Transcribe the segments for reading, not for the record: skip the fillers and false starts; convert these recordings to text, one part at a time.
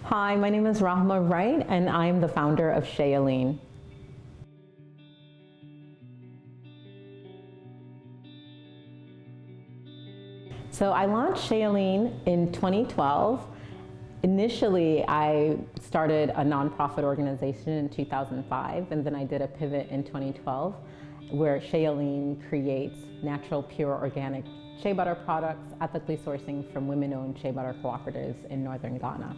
Hi, my name is Rahma Wright, and I'm the founder of Yeleen. So I launched Yeleen in 2012. Initially, I started a nonprofit organization in 2005, and then I did a pivot in 2012 where Yeleen creates natural, pure, organic shea butter products, ethically sourcing from women-owned shea butter cooperatives in northern Ghana.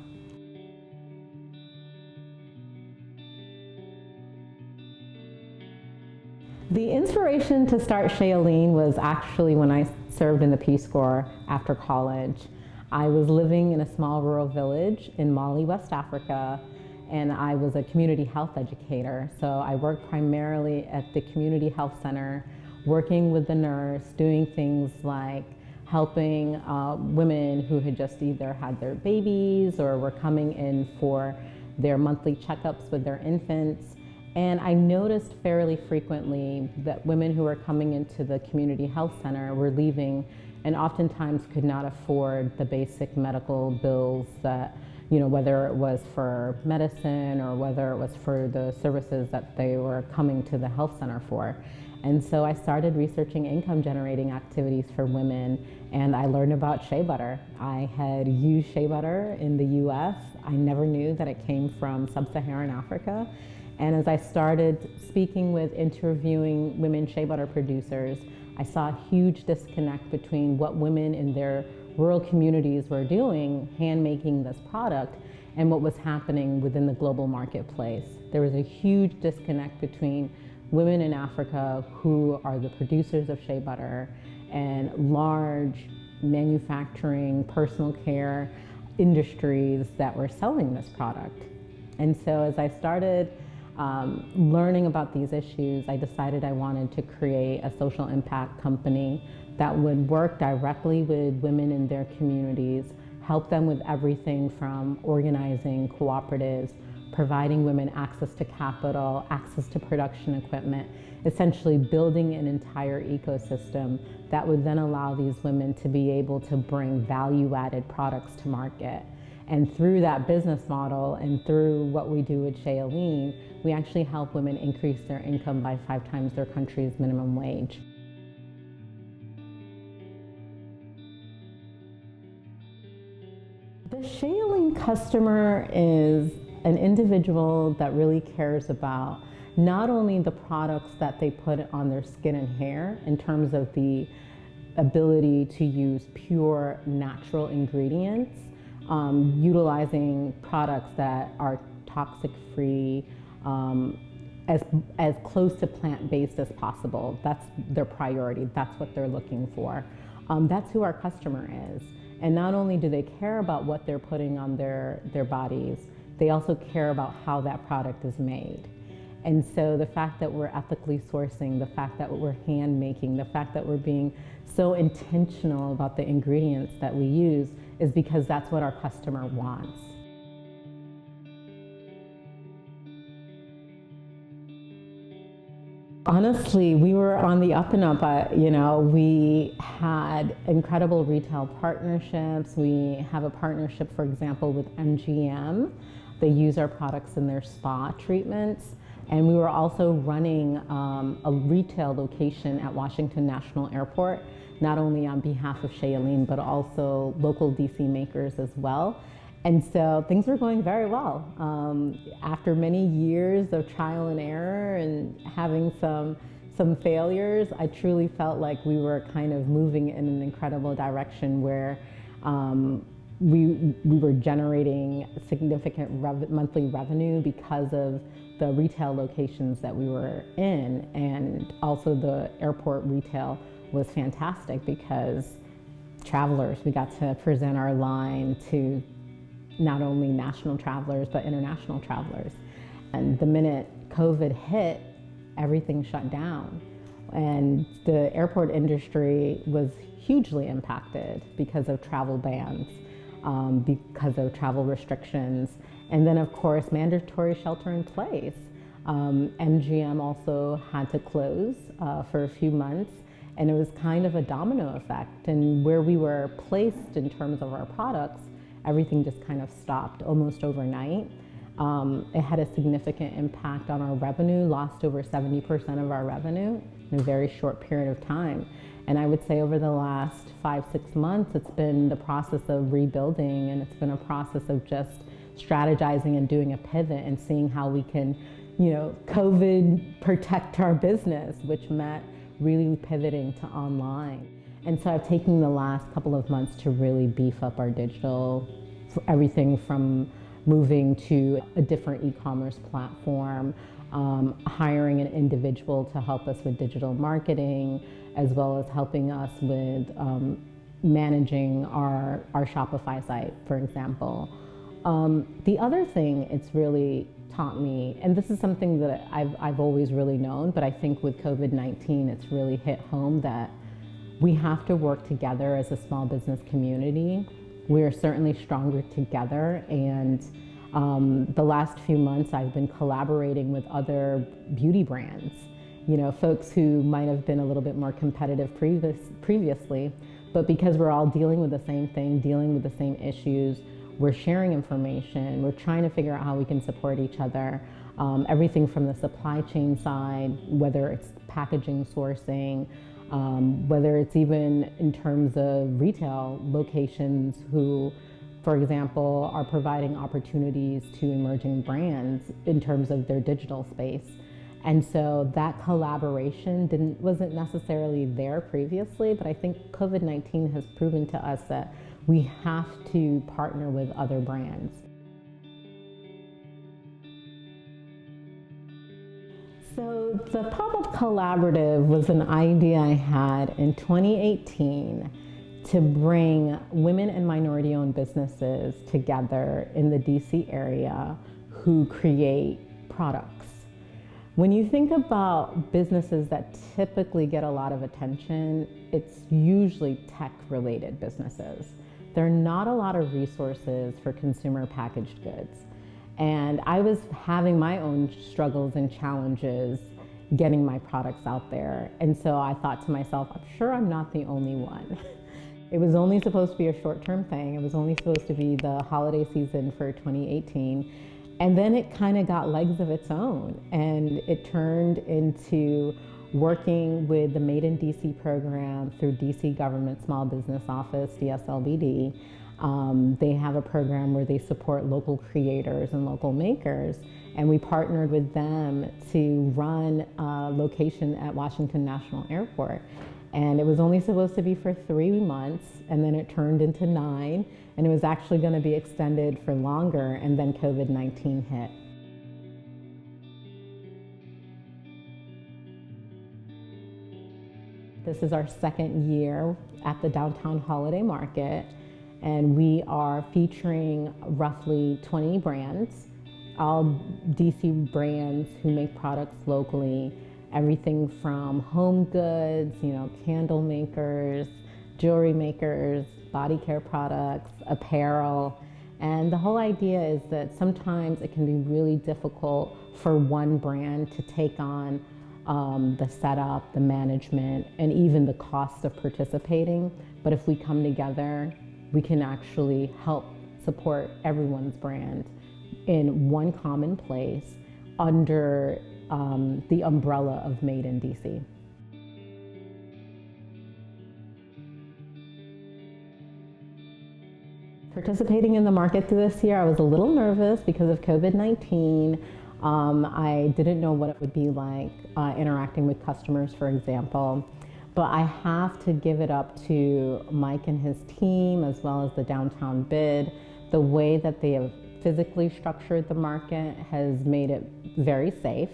The inspiration to start Yeleen was actually when I served in the Peace Corps after college. I was living in a small rural village in Mali, West Africa, and I was a community health educator. So I worked primarily at the community health center, working with the nurse, doing things like helping women who had just either had their babies or were coming in for their monthly checkups with their infants. And I noticed fairly frequently that women who were coming into the community health center were leaving and oftentimes could not afford the basic medical bills that, whether it was for medicine or whether it was for the services that they were coming to the health center for. And so I started researching income generating activities for women, and I learned about shea butter. I had used shea butter in the US. I never knew that it came from sub-Saharan Africa. And as I started speaking with, interviewing women shea butter producers, I saw a huge disconnect between what women in their rural communities were doing, hand making this product, and what was happening within the global marketplace. There was a huge disconnect between women in Africa who are the producers of shea butter and large manufacturing, personal care industries that were selling this product. And so as I started learning about these issues, I decided I wanted to create a social impact company that would work directly with women in their communities, help them with everything from organizing cooperatives, providing women access to capital, access to production equipment, essentially building an entire ecosystem that would then allow these women to be able to bring value-added products to market. And through that business model and through what we do with Yeleen, we actually help women increase their income by 5 times their country's minimum wage. The Yeleen customer is an individual that really cares about not only the products that they put on their skin and hair in terms of the ability to use pure natural ingredients, utilizing products that are toxic free, as close to plant-based as possible. That's their priority. That's what they're looking for. That's who our customer is. And not only do they care about what they're putting on their bodies, they also care about how that product is made. And so the fact that we're ethically sourcing, the fact that we're hand making, the fact that we're being so intentional about the ingredients that we use is because that's what our customer wants. Honestly, we were on the up and up. We had incredible retail partnerships. We have a partnership, for example, with MGM. They use our products in their spa treatments. And we were also running a retail location at Washington National Airport, not only on behalf of Yeleen, but also local DC makers as well. And so things were going very well. After many years of trial and error and having some failures, I truly felt like we were kind of moving in an incredible direction where we were generating significant monthly revenue because of the retail locations that we were in, and also the airport retail was fantastic because travelers, we got to present our line to not only national travelers, but international travelers. And the minute COVID hit, everything shut down. And the airport industry was hugely impacted because of travel bans, because of travel restrictions. And then of course, mandatory shelter in place. MGM also had to close for a few months, and it was kind of a domino effect. And where we were placed in terms of our products, everything just kind of stopped almost overnight. It had a significant impact on our revenue, lost over 70% of our revenue in a very short period of time. And I would say over the last 5-6 months, it's been the process of rebuilding, and it's been a process of just strategizing and doing a pivot and seeing how we can, COVID protect our business, which meant really pivoting to online. And so I've taken the last couple of months to really beef up our digital, everything from moving to a different e-commerce platform, hiring an individual to help us with digital marketing, as well as helping us with managing our Shopify site, for example. The other thing it's really taught me, and this is something that I've always really known, but I think with COVID-19 it's really hit home that we have to work together as a small business community. We're certainly stronger together, and the last few months I've been collaborating with other beauty brands, folks who might have been a little bit more competitive previously, but because we're all dealing with the same thing, dealing with the same issues, we're sharing information, we're trying to figure out how we can support each other. Everything from the supply chain side, whether it's packaging, sourcing, whether it's even in terms of retail locations who, for example, are providing opportunities to emerging brands in terms of their digital space. And so that collaboration wasn't necessarily there previously, but I think COVID-19 has proven to us that we have to partner with other brands. So the Pop-Up Collaborative was an idea I had in 2018 to bring women and minority-owned businesses together in the DC area who create products. When you think about businesses that typically get a lot of attention, it's usually tech-related businesses. There are not a lot of resources for consumer packaged goods. And I was having my own struggles and challenges getting my products out there. And so I thought to myself, I'm sure I'm not the only one. It was only supposed to be a short-term thing. It was only supposed to be the holiday season for 2018. And then it kind of got legs of its own. And it turned into working with the Made in DC program through DC Government Small Business Office, DSLBD. They have a program where they support local creators and local makers. And we partnered with them to run a location at Washington National Airport. And it was only supposed to be for 3 months, and then it turned into 9, and it was actually going to be extended for longer, and then COVID-19 hit. This is our second year at the Downtown Holiday Market, and we are featuring roughly 20 brands, all DC brands who make products locally. Everything from home goods, candle makers, jewelry makers, body care products, apparel. And the whole idea is that sometimes it can be really difficult for one brand to take on the setup, the management, and even the cost of participating. But if we come together, we can actually help support everyone's brand in one common place under the umbrella of Made in DC. Participating in the market this year, I was a little nervous because of COVID-19. I didn't know what it would be like interacting with customers, for example. But I have to give it up to Mike and his team, as well as the Downtown Bid. The way that they have physically structured the market has made it very safe.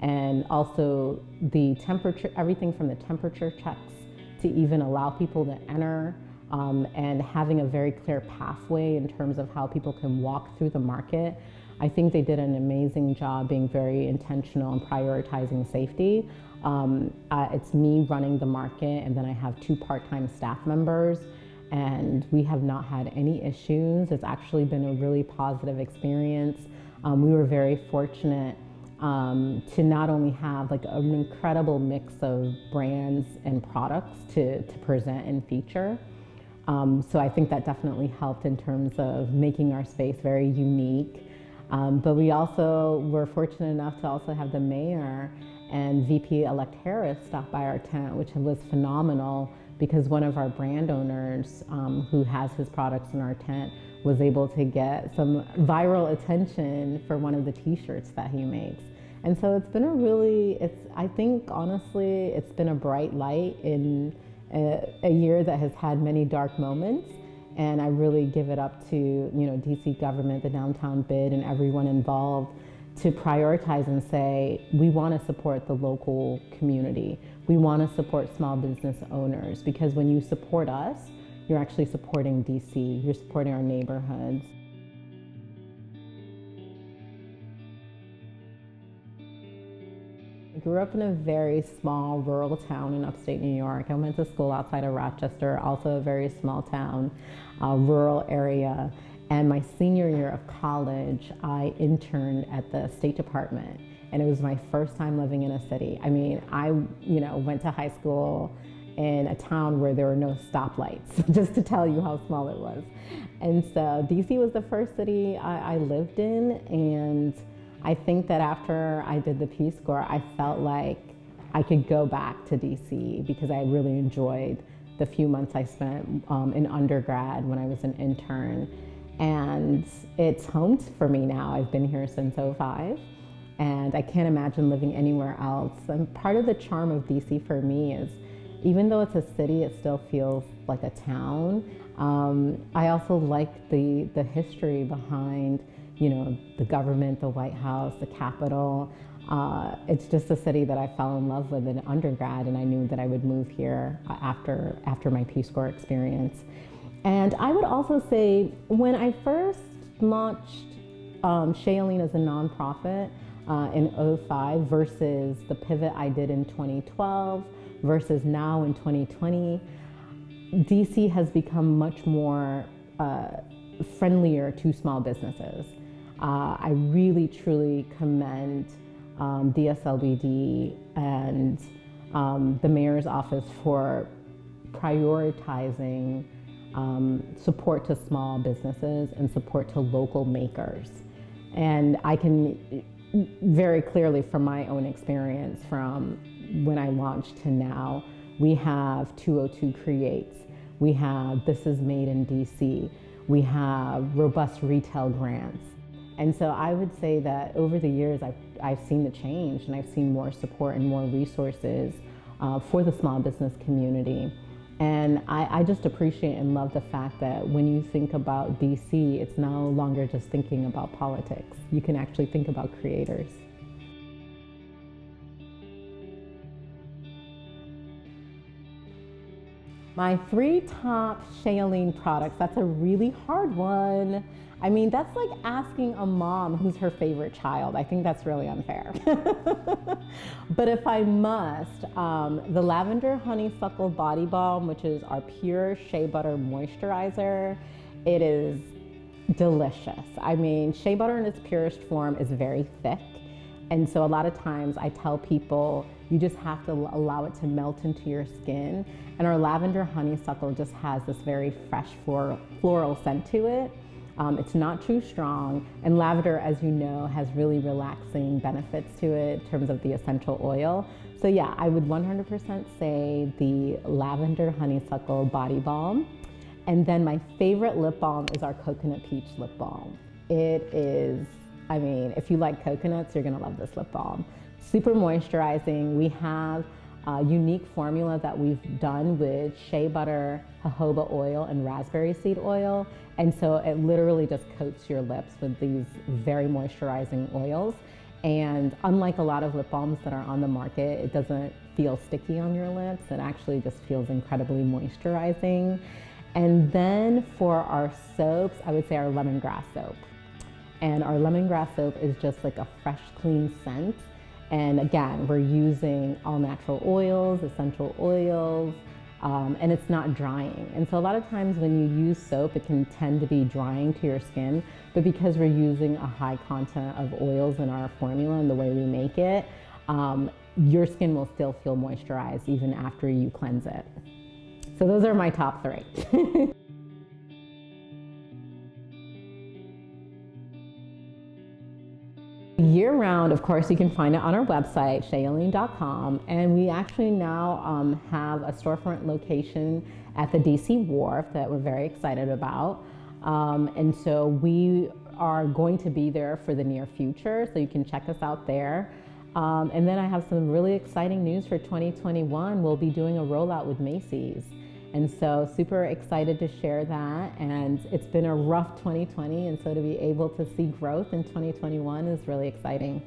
And also the temperature, everything from the temperature checks to even allow people to enter, and having a very clear pathway in terms of how people can walk through the market. I think they did an amazing job being very intentional and prioritizing safety. It's me running the market, and then I have 2 part-time staff members, and we have not had any issues. It's actually been a really positive experience. We were very fortunate to not only have like an incredible mix of brands and products to present and feature, So I think that definitely helped in terms of making our space very unique. But we also were fortunate enough to also have the mayor and VP-elect Harris stop by our tent, which was phenomenal because one of our brand owners who has his products in our tent was able to get some viral attention for one of the t-shirts that he makes. And so it's been I think honestly, it's been a bright light in a year that has had many dark moments. And I really give it up to, DC government, the downtown bid, and everyone involved to prioritize and say, we want to support the local community. We want to support small business owners, because when you support us, you're actually supporting DC, you're supporting our neighborhoods. I grew up in a very small rural town in upstate New York. I went to school outside of Rochester, also a very small town, rural area. And my senior year of college, I interned at the State Department. And it was my first time living in a city. I mean, I went to high school in a town where there were no stoplights, just to tell you how small it was. And so DC was the first city I lived in, and I think that after I did the Peace Corps, I felt like I could go back to DC because I really enjoyed the few months I spent in undergrad when I was an intern. And it's home for me now. I've been here since '05, and I can't imagine living anywhere else. And part of the charm of DC for me is, even though it's a city, it still feels like a town. I also like the history behind, the government, the White House, the Capitol. It's just a city that I fell in love with in undergrad, and I knew that I would move here after my Peace Corps experience. And I would also say, when I first launched Shea as a nonprofit in '05 versus the pivot I did in 2012 versus now in 2020, DC has become much more friendlier to small businesses. I really, truly commend DSLBD and the mayor's office for prioritizing support to small businesses and support to local makers. And I can very clearly, from my own experience, from when I launched to now, we have 202 Creates, we have This Is Made in DC, we have robust retail grants. And so I would say that over the years, I've seen the change, and I've seen more support and more resources for the small business community. And I just appreciate and love the fact that when you think about DC, it's no longer just thinking about politics. You can actually think about creators. My 3 top Yeleen products, that's a really hard one. I mean, that's like asking a mom who's her favorite child. I think that's really unfair. But if I must, the Lavender Honeysuckle Body Balm, which is our pure shea butter moisturizer, it is delicious. I mean, shea butter in its purest form is very thick. And so a lot of times I tell people, you just have to allow it to melt into your skin. And our Lavender Honeysuckle just has this very fresh floral scent to it. It's not too strong, and lavender, as you know, has really relaxing benefits to it in terms of the essential oil. So yeah, I would 100% say the Lavender Honeysuckle Body Balm. And then my favorite lip balm is our Coconut Peach Lip Balm. It is, I mean, if you like coconuts, you're gonna love this lip balm. Super moisturizing. We have a unique formula that we've done with shea butter, jojoba oil, and raspberry seed oil. And so it literally just coats your lips with these very moisturizing oils. And unlike a lot of lip balms that are on the market, it doesn't feel sticky on your lips. It actually just feels incredibly moisturizing. And then for our soaps, I would say our lemongrass soap. And our lemongrass soap is just like a fresh, clean scent. And again, we're using all natural oils, essential oils, and it's not drying. And so a lot of times when you use soap, it can tend to be drying to your skin, but because we're using a high content of oils in our formula and the way we make it, your skin will still feel moisturized even after you cleanse it. So those are my top 3. Year-round, of course, you can find it on our website, shealeen.com, and we actually now have a storefront location at the DC Wharf that we're very excited about. And so we are going to be there for the near future, so you can check us out there. And then I have some really exciting news for 2021. We'll be doing a rollout with Macy's. And so super excited to share that. And it's been a rough 2020, and so to be able to see growth in 2021 is really exciting.